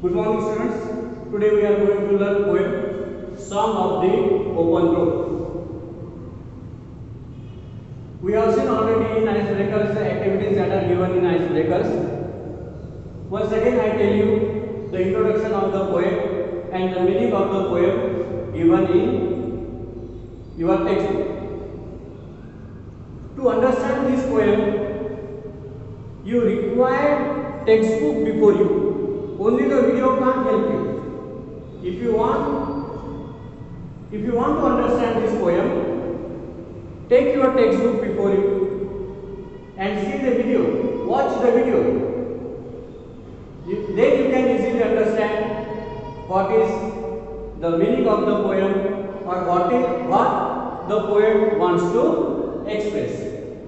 Good morning students. Today we are going to learn poem Song of the Open Road. We have seen already in icebreakers the activities that are given in icebreakers. Once again I tell you the introduction of the poem and the meaning of the poem given in your textbook. To understand this poem, you require textbook before you. Only the video can't help you. If you want to understand this poem, take your textbook before you and see the video. Watch the video. Then you can easily understand what is the meaning of the poem or what the poem wants to express.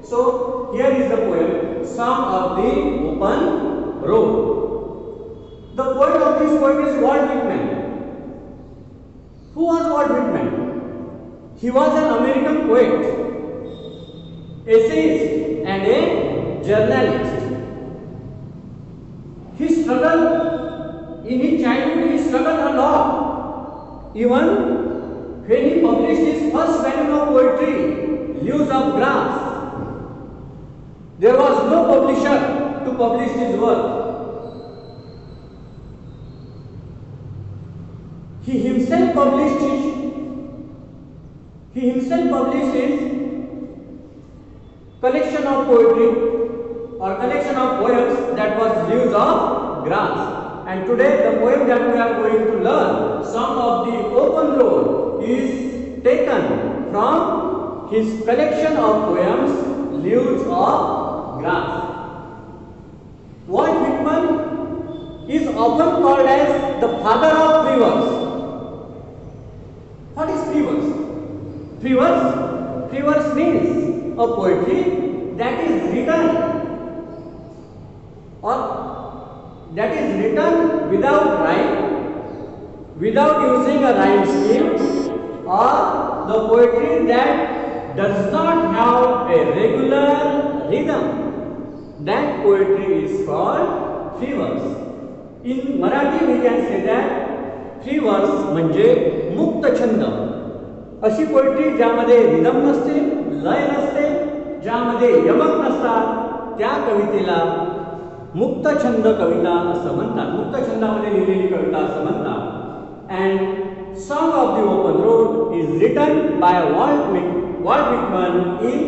So here is the poem, Song of the Open Road. The poet of this poem is Walt Whitman. Who was Walt Whitman? He was an American poet, essayist and a journalist. He struggled in his childhood, he struggled a lot. Even when he published his first volume of poetry, Leaves of Grass, there was no publisher to publish his work. He himself published his collection of poetry or collection of poems, that was Leaves of Grass. And today the poem that we are going to learn, Song of the Open Road, is taken from his collection of poems, Leaves of Grass. Walt Whitman is often called as the father of free verse. What is free verse? Free verse means a poetry that is written without rhyme, without using a rhyme scheme, or the poetry that does not have a regular rhythm. That poetry is called free verse. In Marathi we can say that free verse म्हणजे मुक्त छंद. अशी poetry ज्यामध्ये rhythm नसते, लय नसते, ज्यामध्ये यमक नसतात, त्या कवितेला मुक्त छंद कविता असं म्हणतात. मुक्त छंदामध्ये लिहिलेली कविता असं म्हणतात. And song of the open road is written by Walt Whitman in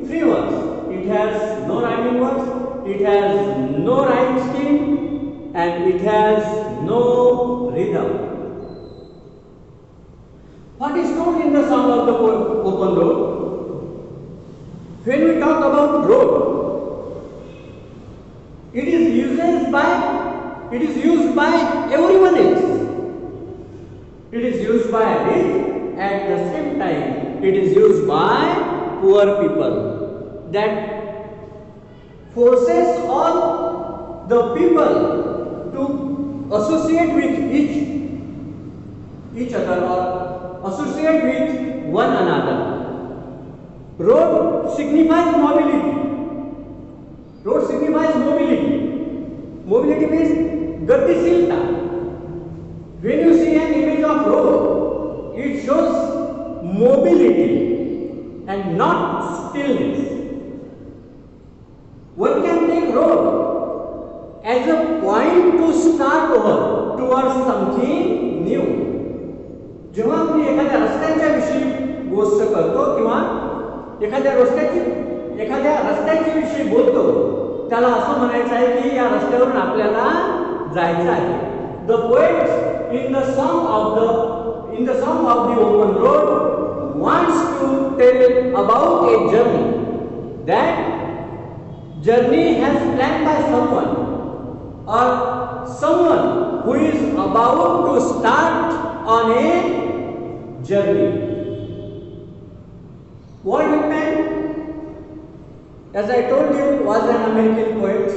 free verse. It has no rhyming verse, it has no rhyme scheme, and it has no rhythm. What is told in the Song of the Open Road? When we talk about road, it is used by everyone else. It is used by rich, at the same time it is used by poor people. That forces all the people to associate with each other or associate with one another. Road signifies mobility. Road signifies mobility. Mobility means gatisilta. When you see an image of road, it shows mobility and not stillness. One can take road as a point to start over towards something new. जेव्हा आपण एखाद्या रस्त्याच्या विषयी गोष्ट करतो किंवा एखाद्या रस्त्याच्या विषयी बोलतो, त्याला असं म्हणायचं आहे की या रस्त्यावरून आपल्याला जायचं आहे. The poet in the song of the open road wants to tell about a journey. That journey has planned by someone, or someone who is about to start on a journey. Walt Whitman, as I told you, was an American poet.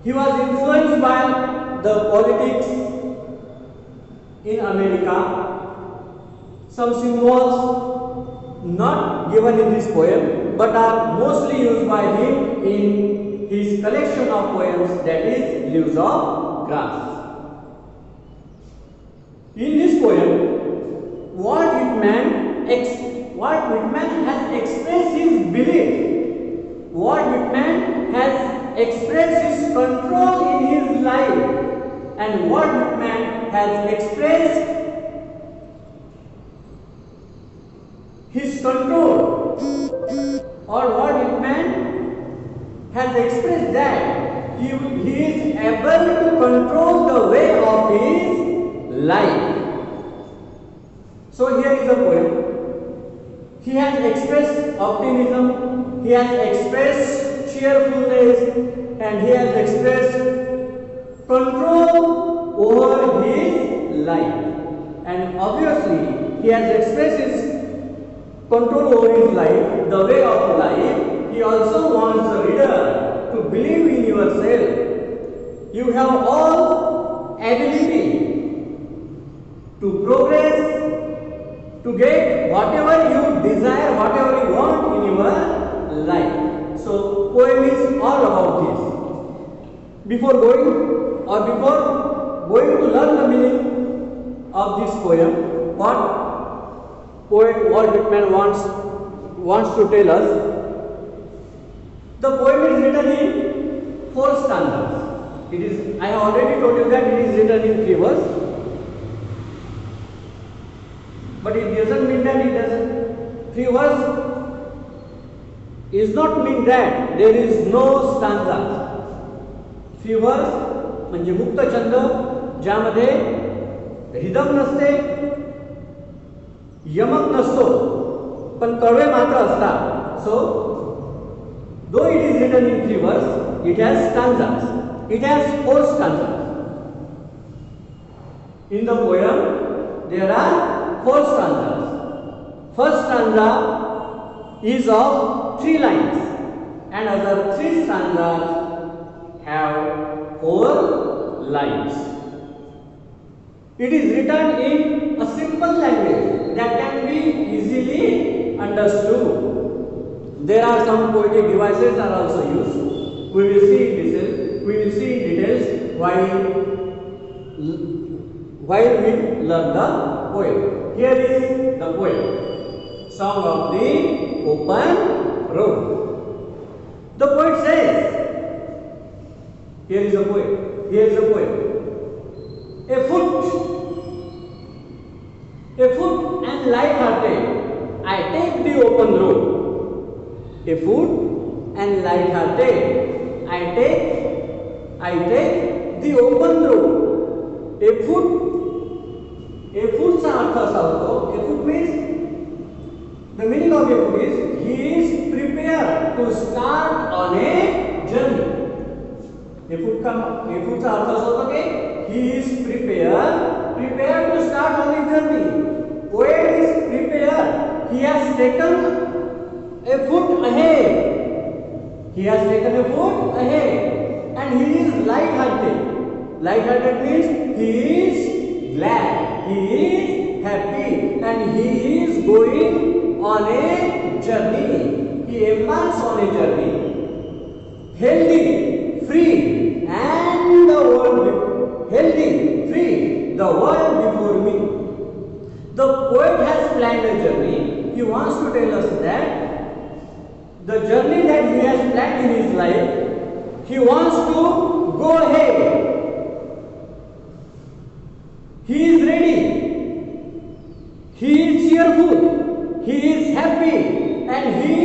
He was influenced by the politics in America. Some symbols not given in this poem but are mostly used by him in his collection of poems, that is Leaves of Grass. In this poem, Walt Whitman has expressed his belief. Walt Whitman has expressed his control in his life, and Walt Whitman has expressed his control, or Walt Whitman has expressed that he is able to control the way of his life. So here is a poem. He has expressed optimism, he has expressed cheerfulness, and he has expressed control over his life. And obviously, he has expressed his control over his life, the way of life. He also wants the reader to believe in yourself. You have all ability to progress, to get whatever you desire, whatever you want in your life. So, poem is all about this. Before going to learn the meaning of this poem, what poet Walt Whitman wants to tell us. The poem is written in 4 stanzas. I have already told you that it is written in 3 verses. But it doesn't mean that 3 verses is not mean that there is no stanza. 3 verses म्हणजे मुक्त छंद ज्यामध्ये rhythm नसते, यमक नसतो, पण कडवे मात्र असतात. So though it is written in 3 verses, it has stanzas. It has 4 stanzas. In the poem, there are 4 stanzas. First stanza is of 3 lines, and other 3 stanzas have 4 lines. It is written in a simple language that can be easily understood. There are some poetic devices are also used. We will see details while we learn the poem. Here is the poem, Song of the Open Road. The poet says, here is the poem. A foot and light-hearted, I take the open road. A foot and light-hearted, I take the open road. A footचा अर्थ असा होतो. A foot means, the meaning of a foot is he is prepared to start on a journey. A footचा अर्थ असा होतो की he is prepared to start on a journey. Poet is prepared. He has taken a foot ahead. And he is light-hearted. Light-hearted means he is glad, he is happy, and he is going on a journey. He embarks on a journey. Healthy, free, and the world before me. The poet has planned a journey. He wants to tell us that the journey that he has planned in his life, he wants to go ahead. He is ready. He is cheerful. He is happy. And he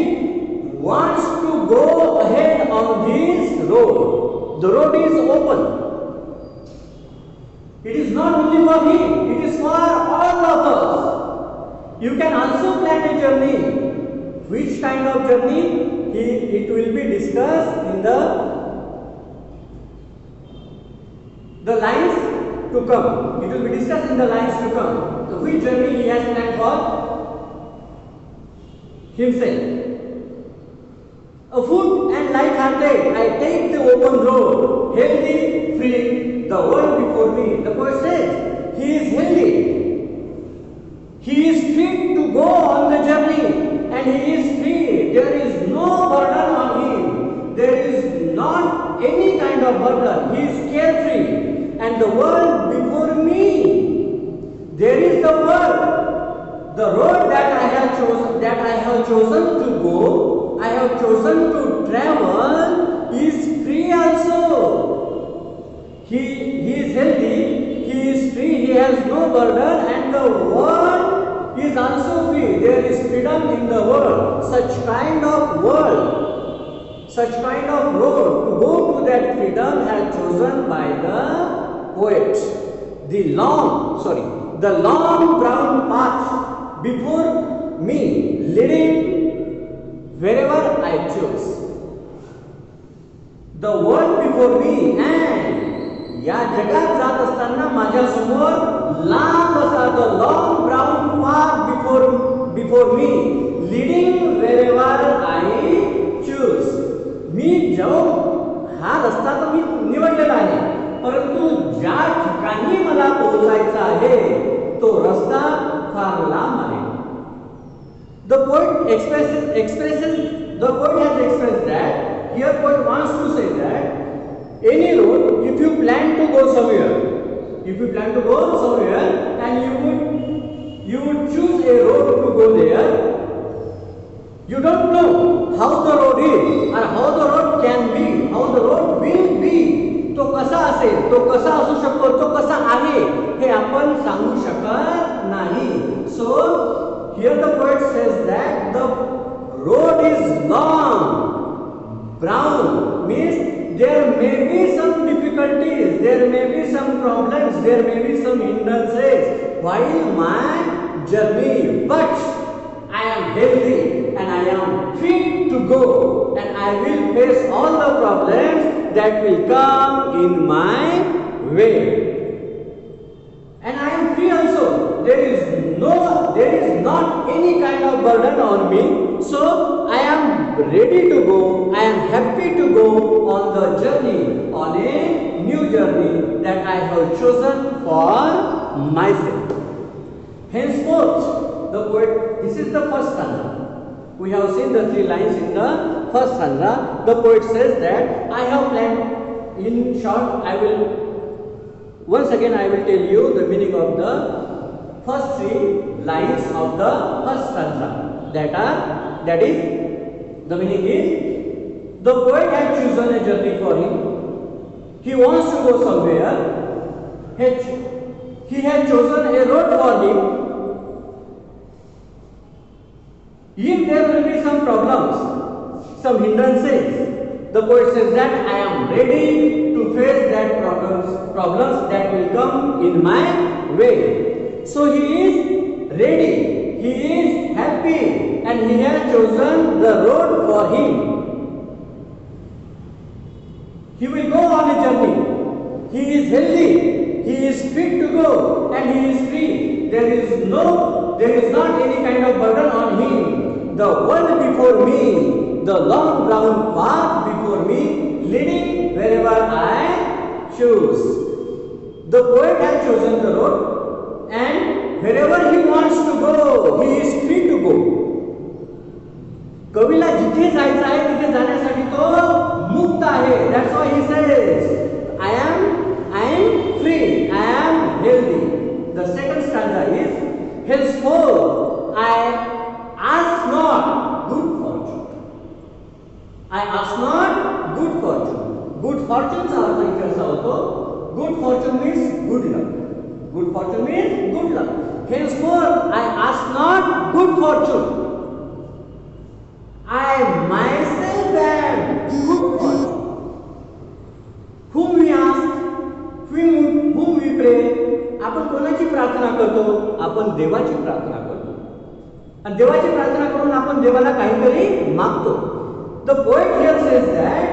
wants to go ahead on this road. The road is open. It is not only for him, it is for all of us. You can also plan a journey. Which kind of journey? It will be discussed in the lines to come. It will be discussed in the lines to come. So which journey he has planned for himself. A foot and light-hearted, I take the open road, healthy, free, the world before me. The poet says, he is healthy. He is fit to go on the journey, and he is free. There is no burden on him. There is not He is carefree. And the world before me. There is the world. The road that I have chosen to go, I have chosen to travel, is free also. He is healthy, he is free, he has no burden, and the world is also free. There is freedom in the world. Such kind of world, such kind of road to go to that freedom has chosen by the poet. The long brown path before me, leading wherever I choose. The world before me, and या जगात जात असताना माझ्या समोर लांब असा the long brown path before me, leading wherever I choose. मी जो हा रस्ता तर मी निवडलेला आहे, परंतु ज्या ठिकाणी मला पोहोचायचं आहे तो रस्ता फार लांब आहे. The poet has expressed that here poet wants to say that any road, if you plan to go somewhere and you would choose a road to go there, you don't know how the road is or how the road can be, how the road will be. तो कसा असेल, तो कसा असू शकतो, तो कसा आहे हे आपण सांगू शकत नाही. So here the poet says that the road is long. Brown means there may be some difficulties, there may be some problems, there may be some hindrances while my journey, but I am healthy and I am fit to go, and I will face all the problems that will come in my way. And I am free also. There is not any kind of burden on me. So I am ready to go. I am happy to go on the journey, on a new journey that I have chosen for myself. Henceforth, the poet, this is the first stanza. We have seen the 3 lines in the first stanza. The poet says that I have planned, in short, once again I will tell you the meaning of the first 3 lines of the first stanza. That is, the meaning is, the poet has chosen a journey for him. He wants to go somewhere. He has chosen a road for him. If there will be some problems, some hindrances, the poet says that I am ready to face that problems that will come in my way. So he is ready, he is happy, and he has chosen the road for him. He will go on a journey. He is healthy, he is fit to go, and he is free. There is not any kind of burden on him. The world before me, the long brown path before me, leading wherever I choose. The poet has chosen the road, and wherever he wants to go, he is free to go. कवीला जिथे जायचं आहे तिथे जाण्यासाठी तो मुक्त आहे. That's why he says, I am free, I am healthy. The second stanza is, henceforth I ask not good fortune. I ask not good fortune. Good fortune चा अर्थ इथे असा होतो, good fortune means good luck. Good fortune means good luck. Henceforth I ask not good fortune. I myself am good fortune. Whom we ask, whom we pray. आपण कोणाची प्रार्थना करतो? आपण देवाची प्रार्थना करतो. आणि देवाची प्रार्थना करून आपण देवाला काहीतरी मागतो. The poet here says that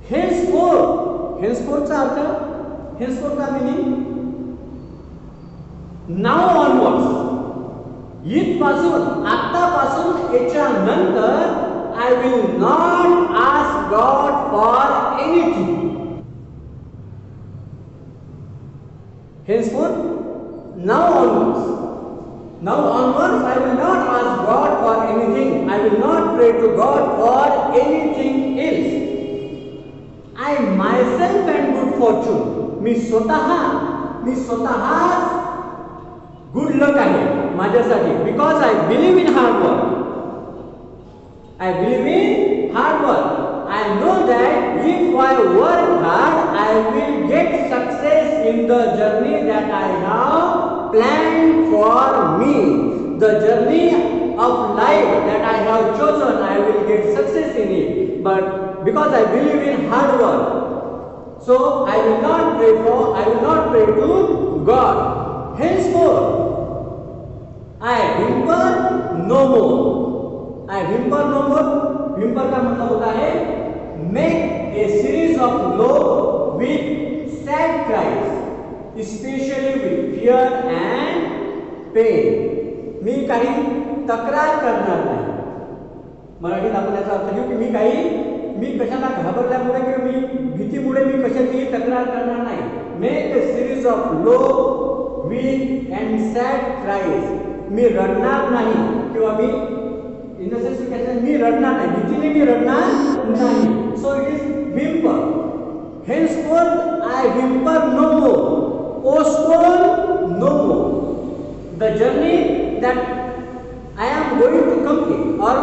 henceforth चा अर्थ, henceforth चा meaning now onwards. इथपासून, आतापासून, याच्या नंतर I will not ask God for anything. Henceforth, now onwards I will not ask God for anything. I will not pray to God for anything else. I I myself and good fortune. मी स्वतः good luck आहे माझ्यासाठी. Because I believe in hard work. I believe in hard work. I know that if I work hard, I will get success in the journey that I have planned for me. The journey of life that I have chosen, I will get success in it. But because I believe in hard work, so I will not pray to God. Henceforth, I whimper no more. I whimper no more. Whimper का मतलब होता है make a series of low with sad cries, especially with fear and pain. मी काही तक्रार करणार नाही. मराठीत आपण याचा अर्थ घेऊ की मी कशाला घाबरल्यामुळे किंवा मी भीतीमुळे मी कशाची तक्रार करणार नाही. Make a series of low, weak and sad cries. मी रडणार नाही किंवा मी इन द सेंस मी रडणार नाही, भीतीने मी रडणार नाही. So it is whimper. Henceforth I whimper no more, postpone no more. The journey that I am going to complete, or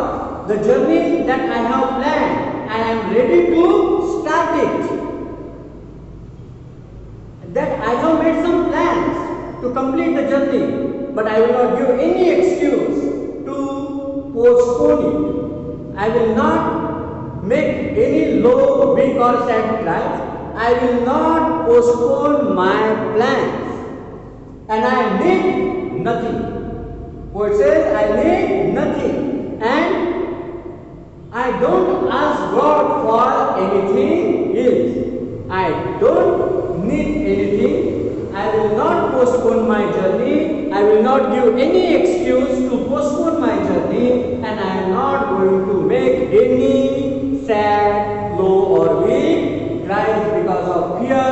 the journey that I have planned, I am ready to start it. That I have made some plans to complete the journey, but I will not give any excuse to postpone it. I will not make any low, weak or sad cries. I will not postpone my plans. And I need nothing. Poet says, I need nothing. And I don't ask God for anything else. I don't need anything. I will not postpone my journey. I will not give any excuse to postpone my journey, and I am not going to make any sad, low or weak cries because of fear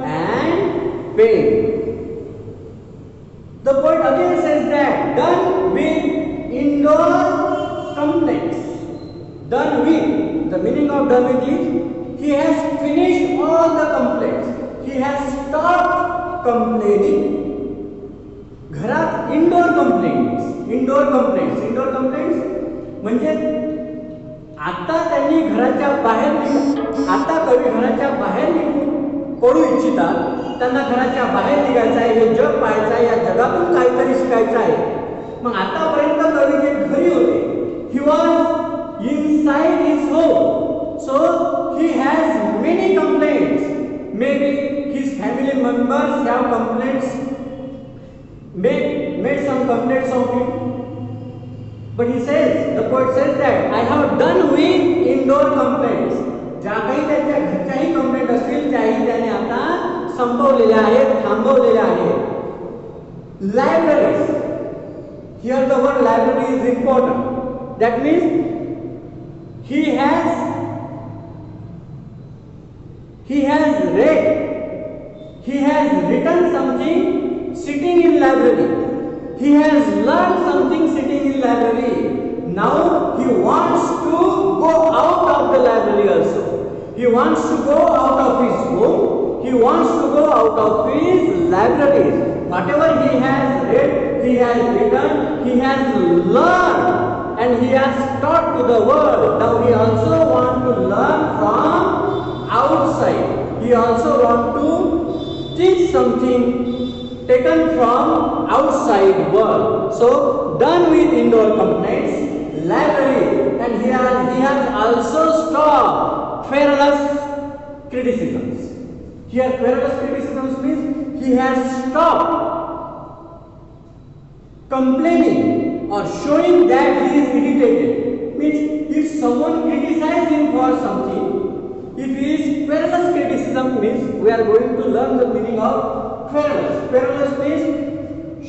and pain. The poet again says that done with indoor complaints. Done with, the meaning of done with is he has finished all the complaints. He has stopped complaining. घरात indoor complaints म्हणजे आता त्यांनी घराच्या बाहेर आता कवी घराच्या बाहेर पडू इच्छितात. त्यांना घराच्या बाहेर निघायचं आहे, हे जग पाहायचं आहे, या जगातून काहीतरी शिकायचं आहे. मग आतापर्यंत कवी जे घरी होते, he was inside his home, so he has many complaints. Maybe his family members have complaints, made some complaints of him. But he says, the poet says that I have done with indoor complaints. ज्या काही त्यांच्या घरच्याही complaint असतील त्याही त्याने आता संपवलेल्या आहेत, थांबवलेल्या आहेत. Libraries. Here the word library is important. That means he has read, he has written something sitting in library, he has learned something sitting in library. Now he wants to go out of the library also. He wants to go out of his home, he wants to go out of his libraries. Whatever he has read, he has written, he has learned, and he has taught to the world. Now he also wants to learn from outside. He also want to teach something taken from outside world. So done with indoor complaints, library, and he has also stopped querulous criticisms. Here querulous criticisms means he has stopped complaining or showing that he is irritated. Means if someone criticizes him for something, if he is querulous criticism means we are going to learn the meaning of querulous. Querulous means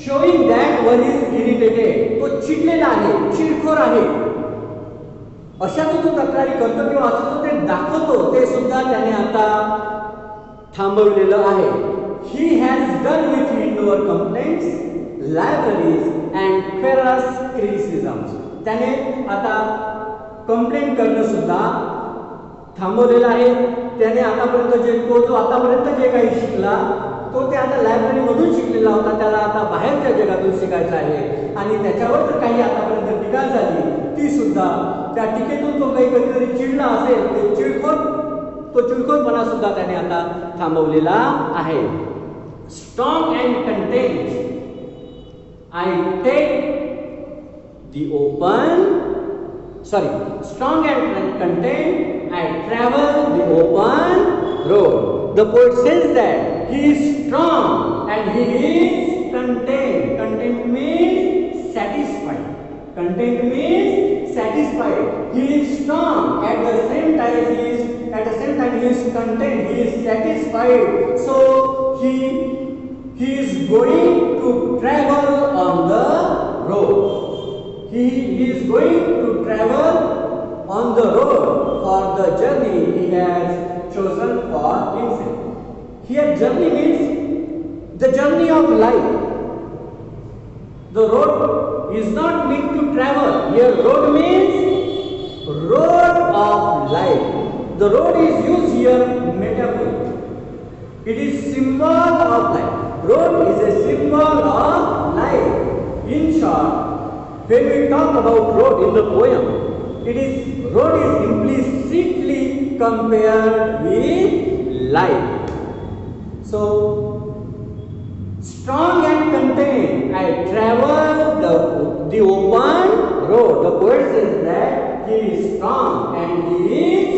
showing that one is irritated. तो चिडलेला आहे, चिडखोर आहे. अशा तो तक्रारी करतो किंवा असं तो ते दाखवतो, ते सुद्धा त्याने आता थांबवलेलं आहे. He has done with indoor complaints, libraries and querulous criticisms. त्याने आता कंप्लेंट करणं सुद्धा, थांबवलेला आहे. त्याने आतापर्यंत जो आतापर्यंत जे काही शिकला तो ते आता लायब्ररीमधून शिकलेला होता, त्याला आता बाहेरच्या जगातून शिकायचं आहे. आणि त्याच्यावर जर काही आतापर्यंत टीका झाली ती सुद्धा त्या टीकेतून तो काही कधीतरी चिडला असेल, ते चिडखोरपणा सुद्धा त्याने आता थांबवलेला आहे. Strong and content I take the strong and content, I travel the open road. The poet says that he is strong and he is content. Content means satisfied. Content means satisfied. He is strong at the same time he is content. He is satisfied. So he is going to travel on the road. He is going to travel on the road for the journey he has chosen for himself. Here journey means the journey of life. The road is not meant to travel. Here road means road of life. The road is used here metaphorically. It is symbol of life. Road is a symbol of life. In short, when we talk about road in the poem, road is implicitly compared with life. So, strong and content, I travel the open road. The poet says that he is strong and he is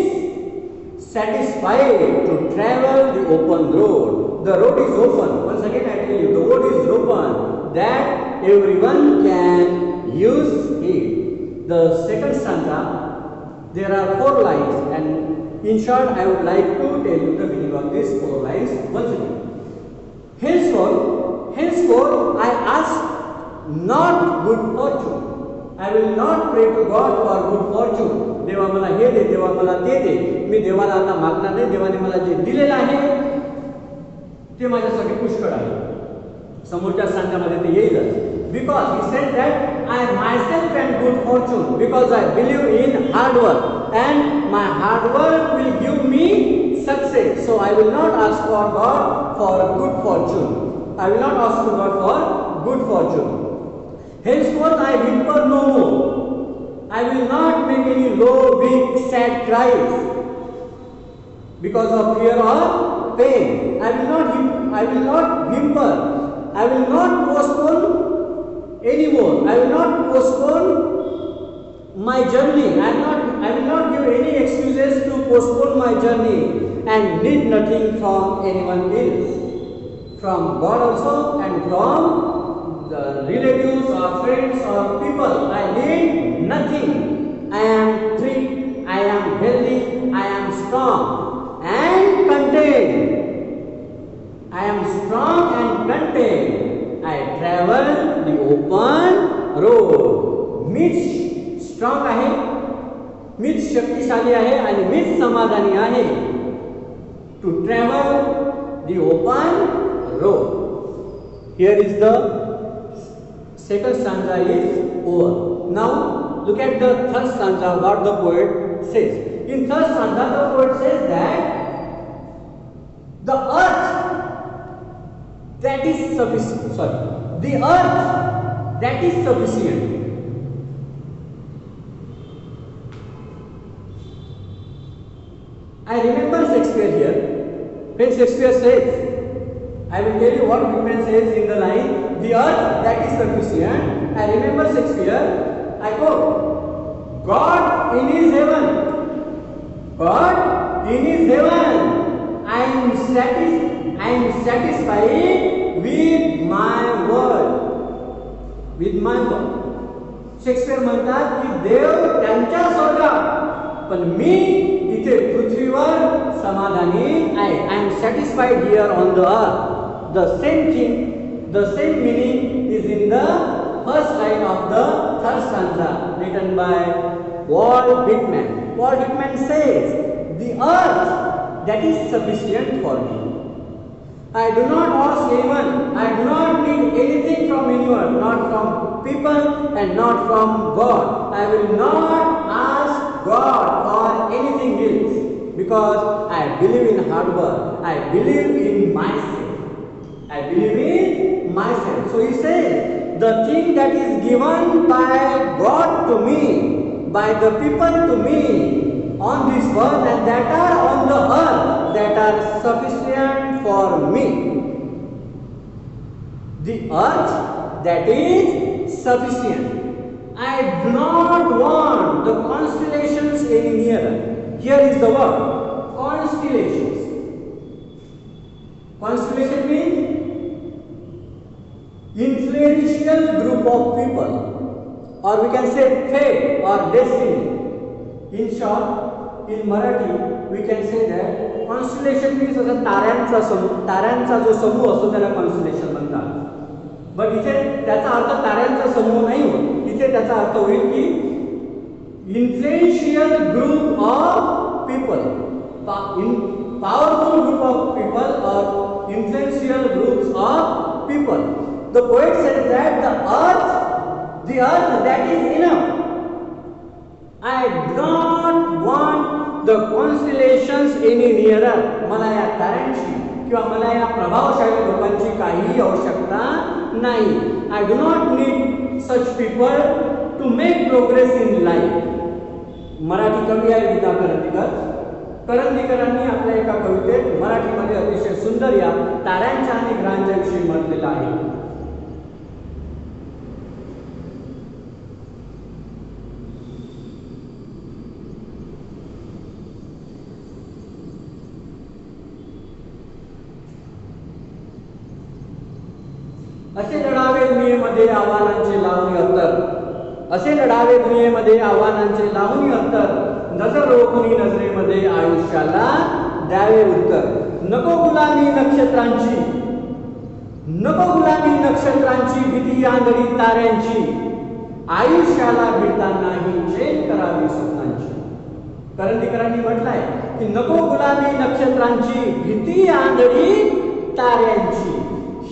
satisfied to travel the open road. The road is open. Once again I tell you, the road is open that everyone can use it. The second stanza, there are 4 lines, and in short I would like to tell you the meaning of these 4 lines once again. Henceforth I ask not good fortune. I will not pray to God for good fortune. देवा मला हे दे, देवा मला ते दे. मी देवाला आता मागणार नाही. देवाने मला जे दिलेलं आहे ते माझ्यासाठी पुष्कळ आहे. समोरच्या सांगामध्ये ते येईलच. Because he said that I myself can good fortune because I believe in hard work and my hard work will give me success. So I will not ask for God for good fortune. I will not ask to God for good fortune. Henceforth I whimper no more. I will not make any low, weak, sad cries because of fear or pain. I will not whimper. I will not postpone anymore. I will not postpone my journey. I will not give any excuses to postpone my journey and need nothing from anyone else. From God also and from the relatives or friends or people. I need nothing. I am free. I am healthy. I am strong and content. I am strong and content. I travel the open road. मीच strong आहे, मीच शक्तिशाली आहे आणि मीच समाधानी आहे. To travel the open road. Here is the second stanza is over. Now look at the third stanza, what the poet says. In third stanza the poet says that the earth that is sufficient, the earth that is sufficient. I remember Shakespeare here. When Shakespeare says, I will tell you what Whitman says in the line, the earth that is sufficient. I remember Shakespeare, I quote, God in his heaven, God in his heaven, I am satisfied with my word. With my word. Shakespeare म्हणतात की देव त्यांच्या स्वर्गात, पण मी इथे पृथ्वीवर समाधानी आहे. I am satisfied here on the earth. The same thing, the same meaning is in the first line of the third stanza written by Walt Whitman. Walt Whitman says, the earth that is sufficient for me. I do not ask anyone, I do not need anything from anyone, not from people and not from God. I will not ask God for anything else. because I believe in hard work. I believe in myself. I believe in myself. So he says, the thing that is given by God to me, by the people to me on this earth and that are on the earth, that are sufficient for me. The earth that is sufficient. I do not want the constellations any nearer. Here is the word, constellations. Constellation means influential group of people, or we can say fate or destiny. In short, in Marathi, we can say that constellation means ताऱ्यांचा जो समूह असतो त्याला constellation म्हणतात. But इथे त्याचा अर्थ ताऱ्यांचा समूह नाही होत. इथे त्याचा अर्थ होईल की influential group of people, powerful group of people or influential groups of people. The poet says that the earth that is enough. I do not want the constellations any nearer. मला या ताऱ्यांची किंवा मला या प्रभावशाली लोकांची काहीही आवश्यकता नाही. I do not need such people to make progress in life. Marathi कवी आहे विदा करंदीकरांनी आपल्या एका कवितेत मराठीमध्ये अतिशय सुंदर या ताऱ्यांच्या आणि ग्रहांच्या विषयी म्हटलेलं आहे. असे लढावे दुनियेमध्ये आव्हानांचे लावणी अंतर. असे लढावे दुनियेमध्ये आव्हानांचे लावणी अंतर. नजर रोखुनी नजरेमध्ये आयुष्याला द्यावे उत्तर. नको गुलामी नक्षत्रांची, नको गुलामी नक्षत्रांची, भीती आंधळी ताऱ्यांची. आयुष्याला भिडतानाही चेन करावी स्वप्नांची. करंदीकरांनी म्हटलंय की नको गुलामी नक्षत्रांची, भीती आंधळी ताऱ्यांची.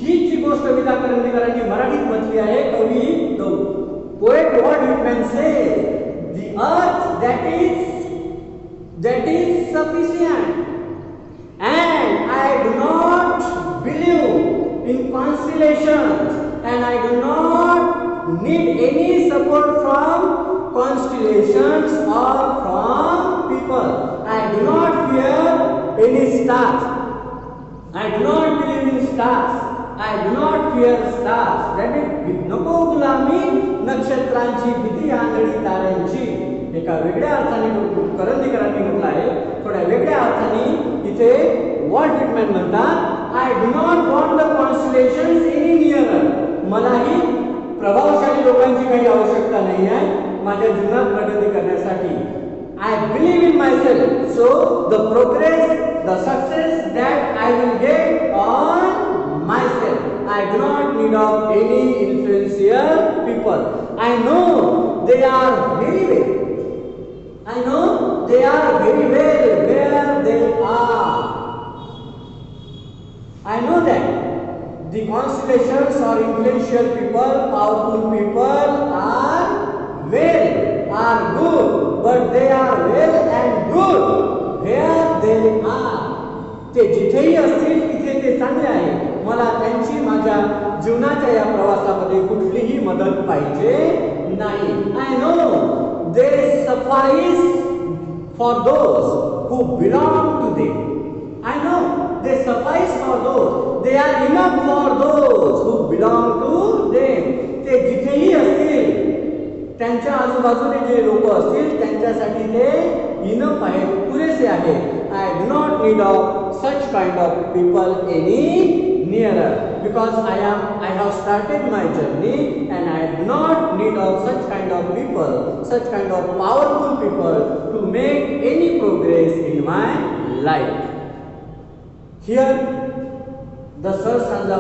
हीच गोष्ट विदा करंदीकरांनी मराठीत म्हटली आहे. कवी पोएट व्हॉट विटमॅन से, the earth that is sufficient, and I do not believe in constellations, and I do not need any support from constellations or from people. I do not fear any stars. I do not believe in stars. I do not fear stars. That is, नको गुलामी नक्षत्रांची, भीती आंधळी ताऱ्यांची. एका वेगळ्या अर्थाने करंदीकरांनी म्हटलं आहे. थोड्या वेगळ्या अर्थाने इथे वॉल्ट व्हिटमॅन म्हणतात, I do not want the constellations any nearer. मलाही प्रभावशाली लोकांची काही आवश्यकता नाही आहे माझ्या जीवनात प्रगती करण्यासाठी. I believe in myself, so the progress, the success that I will get on myself. I do not need of any influential people. I know they are very well. I know they are very well where they are. I know that the constellations or influential people, powerful people are well, are good, but they are well and good where they are. ते जिथेही असतील तिथे ते चांगले आहे. मला त्यांची माझ्या जीवनाच्या या प्रवासामध्ये कुठलीही मदत पाहिजे नाही. I know they suffice for those who belong to them. I know they suffice for those, they are enough for those who belong to them. ते जिथेही असतील त्यांच्या आजूबाजूने जे लोक असतील त्यांच्यासाठी ते इनफ आहे, पुरेसे आहे. आय do not need of such kind of people any nearer, because I have started my journey and I do not need of such kind of people, such kind of powerful people to make any progress in my life. Here the third stanza